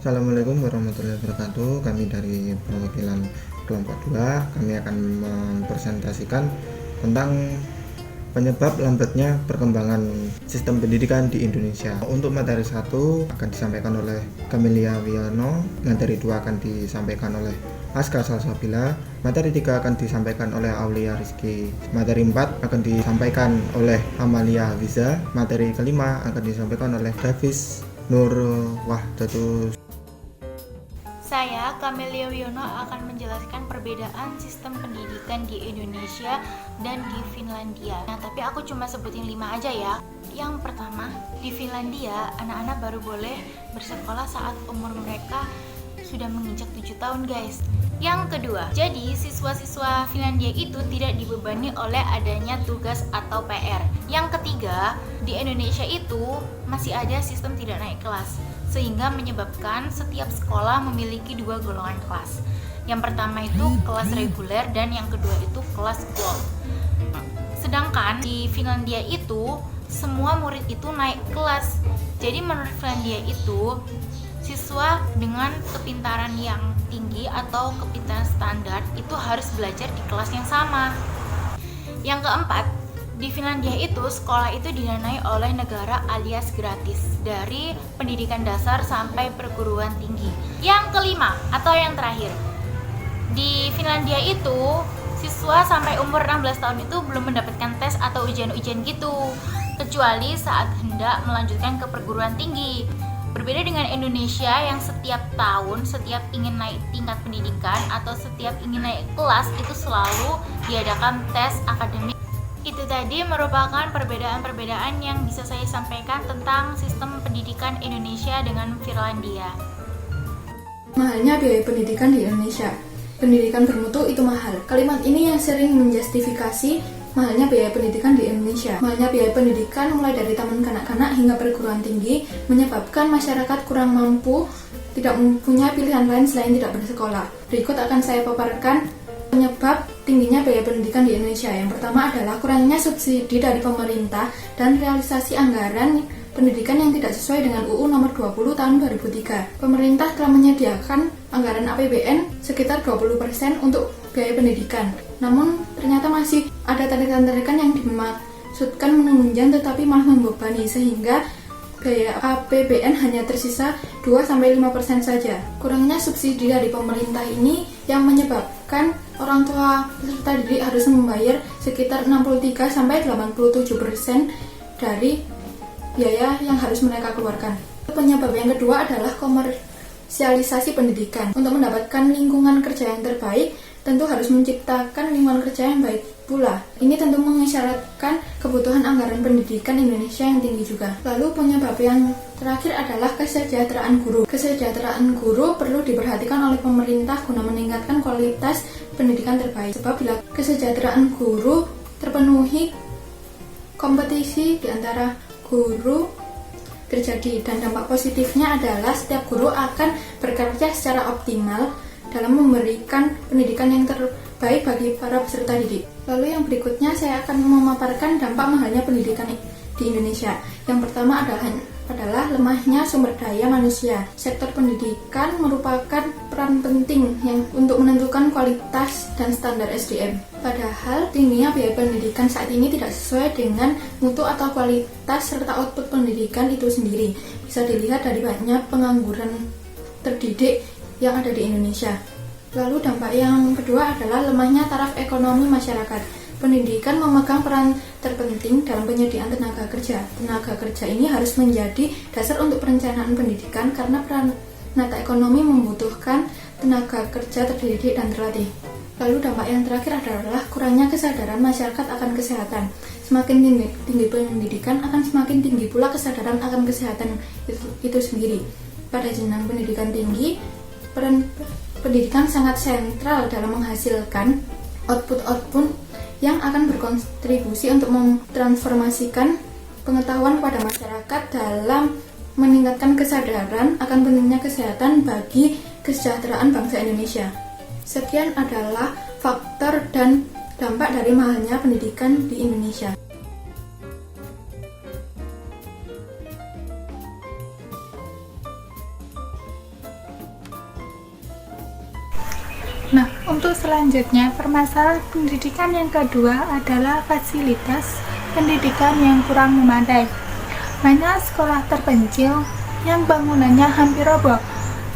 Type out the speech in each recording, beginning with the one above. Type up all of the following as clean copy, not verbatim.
Assalamualaikum warahmatullahi wabarakatuh. Kami dari perwakilan kelompok 2, kami akan mempresentasikan tentang penyebab lambatnya perkembangan sistem pendidikan di Indonesia. Untuk materi 1 akan disampaikan oleh Camelia Wiono, materi 2 akan disampaikan oleh Aska Salsabila, materi 3 akan disampaikan oleh Aulia Rizky, materi 4 akan disampaikan oleh Amalia Wiza, materi kelima akan disampaikan oleh Davis Nur Wahdatus. Saya, Camelia Wiono, akan menjelaskan perbedaan sistem pendidikan di Indonesia dan di Finlandia. Nah, tapi aku cuma sebutin 5 aja ya. Yang pertama, di Finlandia, anak-anak baru boleh bersekolah saat umur mereka sudah menginjak 7 tahun, guys. Yang kedua, jadi siswa-siswa Finlandia itu tidak dibebani oleh adanya tugas atau PR. Yang ketiga, di Indonesia itu masih ada sistem tidak naik kelas, sehingga menyebabkan setiap sekolah memiliki 2 golongan kelas. Yang pertama itu kelas reguler dan yang kedua itu kelas gold. Sedangkan di Finlandia itu semua murid itu naik kelas. Jadi menurut Finlandia itu siswa dengan kepintaran yang tinggi atau kepintaran standar itu harus belajar di kelas yang sama. Yang keempat, di Finlandia itu sekolah itu didanai oleh negara alias gratis dari pendidikan dasar sampai perguruan tinggi. Yang kelima atau yang terakhir, di Finlandia itu siswa sampai umur 16 tahun itu belum mendapatkan tes atau ujian-ujian gitu, kecuali saat hendak melanjutkan ke perguruan tinggi. Berbeda dengan Indonesia yang setiap tahun, setiap ingin naik tingkat pendidikan atau setiap ingin naik kelas itu selalu diadakan tes akademik. Itu tadi merupakan perbedaan-perbedaan yang bisa saya sampaikan tentang sistem pendidikan Indonesia dengan Finlandia. Mahalnya biaya pendidikan di Indonesia. Pendidikan bermutu itu mahal. Kalimat ini yang sering menjustifikasi mahalnya biaya pendidikan di Indonesia. Mahalnya biaya pendidikan mulai dari taman kanak-kanak hingga perguruan tinggi menyebabkan masyarakat kurang mampu, tidak mempunyai pilihan lain selain tidak bersekolah. Berikut akan saya paparkan penyebab tingginya biaya pendidikan di Indonesia. Yang pertama adalah kurangnya subsidi dari pemerintah dan realisasi anggaran pendidikan yang tidak sesuai dengan UU nomor 20 tahun 2003. Pemerintah telah menyediakan anggaran APBN sekitar 20% untuk biaya pendidikan. Namun ternyata masih ada tarikan-tarikan yang dimaksudkan menunjang tetapi malah membebani, sehingga biaya APBN hanya tersisa 2-5% saja. Kurangnya subsidi dari pemerintah ini yang menyebabkan orang tua peserta didik harus membayar sekitar 63-87% dari biaya yang harus mereka keluarkan. Penyebab yang kedua adalah komersialisasi pendidikan. Untuk mendapatkan lingkungan kerja yang terbaik, tentu harus menciptakan lingkungan kerja yang baik pula. Ini tentu mengisyaratkan kebutuhan anggaran pendidikan Indonesia yang tinggi juga. Lalu penyebab yang terakhir adalah kesejahteraan guru. Kesejahteraan guru perlu diperhatikan oleh pemerintah guna meningkatkan kualitas pendidikan terbaik. Sebab bila kesejahteraan guru terpenuhi, kompetisi di antara guru terjadi, dan dampak positifnya adalah setiap guru akan bekerja secara optimal dalam memberikan pendidikan yang terbaik bagi para peserta didik. Lalu yang berikutnya saya akan memaparkan dampak mahalnya pendidikan di Indonesia. Yang pertama adalah lemahnya sumber daya manusia. Sektor pendidikan merupakan peran penting untuk menentukan kualitas dan standar SDM. Padahal tingginya biaya pendidikan saat ini tidak sesuai dengan mutu atau kualitas serta output pendidikan itu sendiri. Bisa dilihat dari banyaknya pengangguran terdidik yang ada di Indonesia. Lalu dampak yang kedua adalah lemahnya taraf ekonomi masyarakat. Pendidikan memegang peran terpenting dalam penyediaan tenaga kerja. Tenaga kerja ini harus menjadi dasar untuk perencanaan pendidikan karena penata ekonomi membutuhkan tenaga kerja terdidik dan terlatih. Lalu dampak yang terakhir adalah kurangnya kesadaran masyarakat akan kesehatan. Semakin tinggi pendidikan, akan semakin tinggi pula kesadaran akan kesehatan itu sendiri. Pada jenjang pendidikan tinggi, peran pendidikan sangat sentral dalam menghasilkan output-output yang akan berkontribusi untuk mentransformasikan pengetahuan pada masyarakat dalam meningkatkan kesadaran akan pentingnya kesehatan bagi kesejahteraan bangsa Indonesia. Sekian adalah faktor dan dampak dari mahalnya pendidikan di Indonesia. Untuk selanjutnya, permasalahan pendidikan yang kedua adalah fasilitas pendidikan yang kurang memadai. Banyak sekolah terpencil yang bangunannya hampir roboh,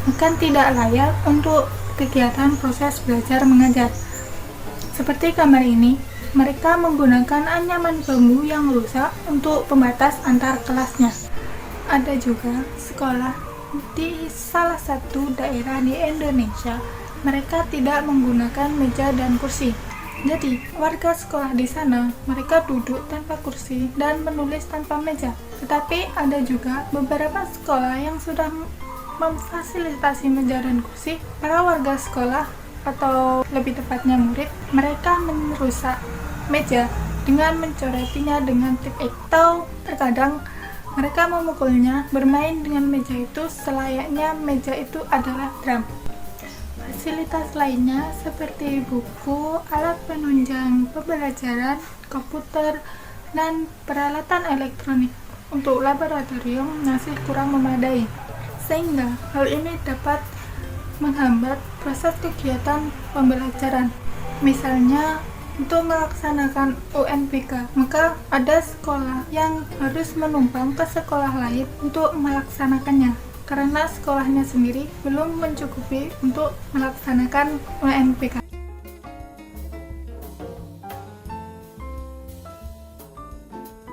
bahkan tidak layak untuk kegiatan proses belajar mengajar. Seperti kamar ini, mereka menggunakan anyaman bambu yang rusak untuk pembatas antar kelasnya. Ada juga sekolah di salah satu daerah di Indonesia, mereka tidak menggunakan meja dan kursi. Jadi, warga sekolah di sana, mereka duduk tanpa kursi dan menulis tanpa meja. Tetapi ada juga beberapa sekolah yang sudah memfasilitasi meja dan kursi. Para warga sekolah, atau lebih tepatnya murid, mereka merusak meja dengan mencoretinya dengan tip X, atau terkadang mereka memukulnya. Bermain dengan meja itu selayaknya meja itu adalah drum. Fasilitas lainnya seperti buku, alat penunjang pembelajaran, komputer, dan peralatan elektronik untuk laboratorium masih kurang memadai, sehingga hal ini dapat menghambat proses kegiatan pembelajaran. Misalnya, untuk melaksanakan UNBK, maka ada sekolah yang harus menumpang ke sekolah lain untuk melaksanakannya, karena sekolahnya sendiri belum mencukupi untuk melaksanakan UNBK.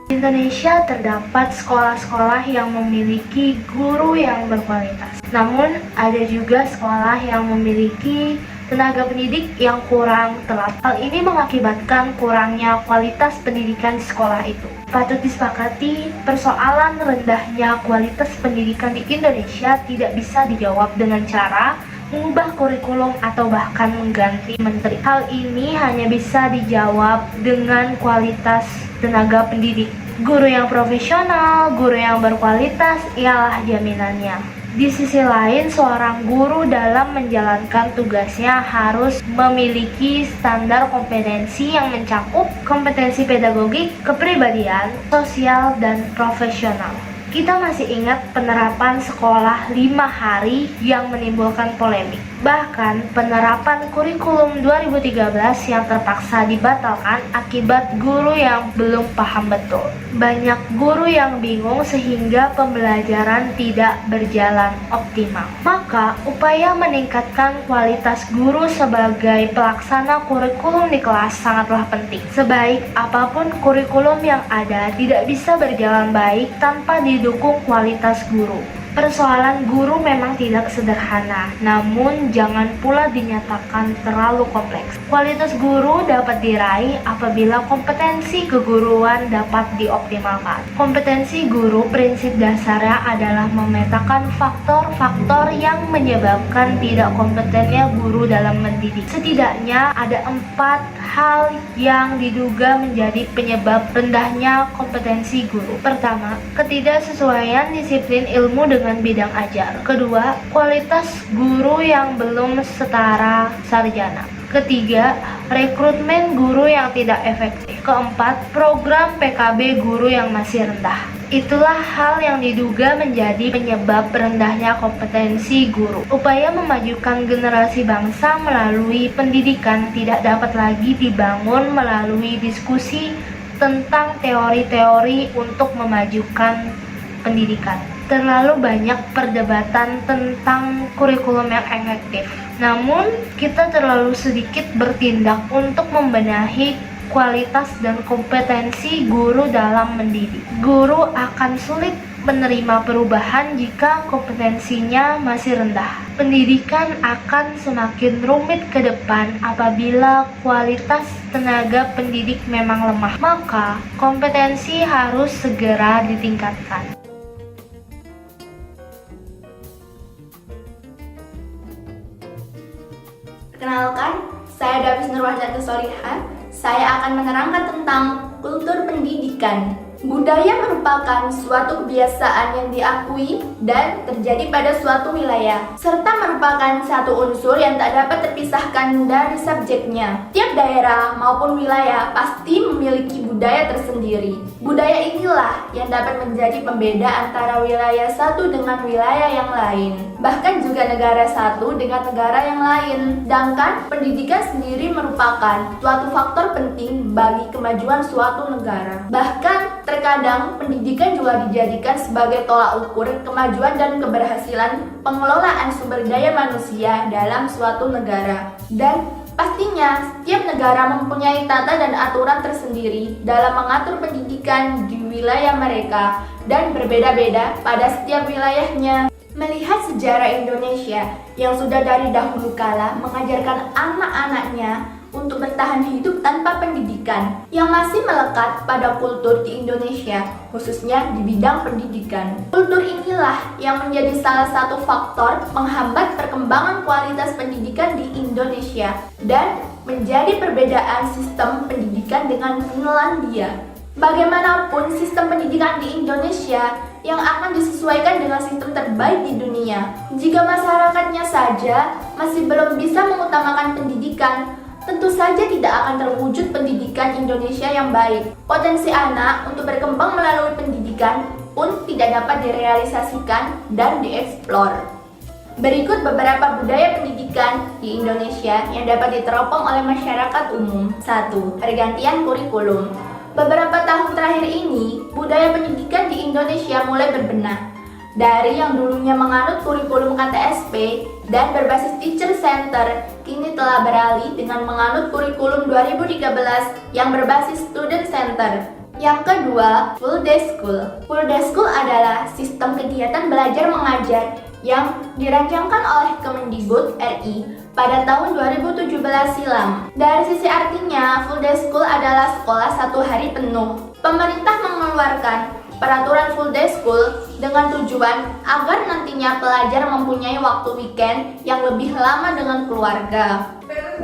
Di Indonesia terdapat sekolah-sekolah yang memiliki guru yang berkualitas. Namun, ada juga sekolah yang memiliki tenaga pendidik yang kurang telat. Hal ini mengakibatkan kurangnya kualitas pendidikan di sekolah itu. Patut disepakati, persoalan rendahnya kualitas pendidikan di Indonesia tidak bisa dijawab dengan cara mengubah kurikulum atau bahkan mengganti menteri. Hal ini hanya bisa dijawab dengan kualitas tenaga pendidik. Guru yang profesional, guru yang berkualitas ialah jaminannya. Di sisi lain, seorang guru dalam menjalankan tugasnya harus memiliki standar kompetensi yang mencakup kompetensi pedagogik, kepribadian, sosial, dan profesional. Kita masih ingat penerapan sekolah 5 hari yang menimbulkan polemik. Bahkan penerapan kurikulum 2013 yang terpaksa dibatalkan akibat guru yang belum paham betul. Banyak guru yang bingung sehingga pembelajaran tidak berjalan optimal. Maka upaya meningkatkan kualitas guru sebagai pelaksana kurikulum di kelas sangatlah penting. Sebaik apapun kurikulum yang ada, tidak bisa berjalan baik tanpa didukung kualitas guru. Persoalan guru memang tidak sederhana, namun jangan pula dinyatakan terlalu kompleks. Kualitas guru dapat diraih apabila kompetensi keguruan dapat dioptimalkan. Kompetensi guru prinsip dasarnya adalah memetakan faktor-faktor yang menyebabkan tidak kompetennya guru dalam mendidik. Setidaknya ada 4 hal yang diduga menjadi penyebab rendahnya kompetensi guru. Pertama, ketidaksesuaian disiplin ilmu dengan bidang ajar. Kedua, kualitas guru yang belum setara sarjana. Ketiga, rekrutmen guru yang tidak efektif. Keempat, program PKB guru yang masih rendah. Itulah hal yang diduga menjadi penyebab rendahnya kompetensi guru. Upaya memajukan generasi bangsa melalui pendidikan tidak dapat lagi dibangun melalui diskusi tentang teori-teori untuk memajukan pendidikan. Terlalu banyak perdebatan tentang kurikulum yang efektif. Namun, kita terlalu sedikit bertindak untuk membenahi kualitas dan kompetensi guru dalam mendidik. Guru akan sulit menerima perubahan jika kompetensinya masih rendah. Pendidikan akan semakin rumit ke depan apabila kualitas tenaga pendidik memang lemah. Maka, kompetensi harus segera ditingkatkan. Perkenalkan, saya Davis Nurwahdatul Soliha. Saya akan menerangkan tentang kultur pendidikan. Budaya merupakan suatu kebiasaan yang diakui dan terjadi pada suatu wilayah, serta merupakan satu unsur yang tak dapat terpisahkan dari subjeknya. Tiap daerah maupun wilayah pasti memiliki budaya tersendiri. Budaya inilah yang dapat menjadi pembeda antara wilayah satu dengan wilayah yang lain, bahkan juga negara satu dengan negara yang lain. Sedangkan pendidikan sendiri merupakan suatu faktor penting bagi kemajuan suatu negara. Bahkan terkadang pendidikan juga dijadikan sebagai tolak ukur kemajuan dan keberhasilan pengelolaan sumber daya manusia dalam suatu negara. Dan pastinya setiap negara mempunyai tata dan aturan tersendiri dalam mengatur pendidikan di wilayah mereka dan berbeda-beda pada setiap wilayahnya. Melihat sejarah Indonesia yang sudah dari dahulu kala mengajarkan anak-anaknya untuk bertahan hidup tanpa pendidikan, yang masih melekat pada kultur di Indonesia, khususnya di bidang pendidikan. Kultur inilah yang menjadi salah satu faktor penghambat perkembangan kualitas pendidikan di Indonesia dan menjadi perbedaan sistem pendidikan dengan Finlandia. Bagaimanapun sistem pendidikan di Indonesia yang akan disesuaikan dengan sistem terbaik di dunia. Jika masyarakatnya saja masih belum bisa mengutamakan pendidikan, tentu saja tidak akan terwujud pendidikan Indonesia yang baik. Potensi anak untuk berkembang melalui pendidikan pun tidak dapat direalisasikan dan dieksplor. Berikut beberapa budaya pendidikan di Indonesia yang dapat diteropong oleh masyarakat umum. 1. Pergantian kurikulum. Beberapa tahun terakhir ini, budaya pendidikan di Indonesia mulai berbenah. Dari yang dulunya menganut kurikulum KTSP dan berbasis teacher center, kini telah beralih dengan menganut kurikulum 2013 yang berbasis student center. Yang kedua, full day school. Full day school adalah sistem kegiatan belajar mengajar yang dirancangkan oleh Kemendikbud RI pada tahun 2017 silam. Dari sisi artinya, full day school adalah sekolah 1 hari penuh. Pemerintah mengeluarkan peraturan full day school dengan tujuan agar nantinya pelajar mempunyai waktu weekend yang lebih lama dengan keluarga.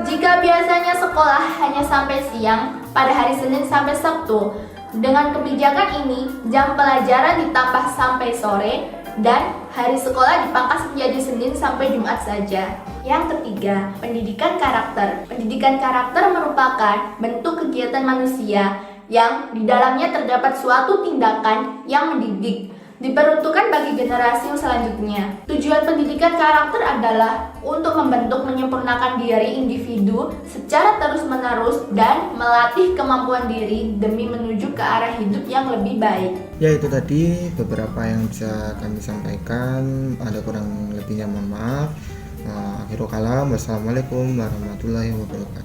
Jika biasanya sekolah hanya sampai siang pada hari Senin sampai Sabtu, dengan kebijakan ini jam pelajaran ditambah sampai sore dan hari sekolah dipangkas menjadi Senin sampai Jumat saja. Yang ketiga, pendidikan karakter. Pendidikan karakter merupakan bentuk kegiatan manusia yang di dalamnya terdapat suatu tindakan yang mendidik, diperuntukkan bagi generasi yang selanjutnya. Tujuan pendidikan karakter adalah untuk membentuk menyempurnakan diri individu secara terus-menerus dan melatih kemampuan diri demi menuju ke arah hidup yang lebih baik. Ya, itu tadi beberapa yang bisa kami sampaikan. Ada kurang lebihnya mohon maaf. Akhirul kalam. Wassalamualaikum warahmatullahi wabarakatuh.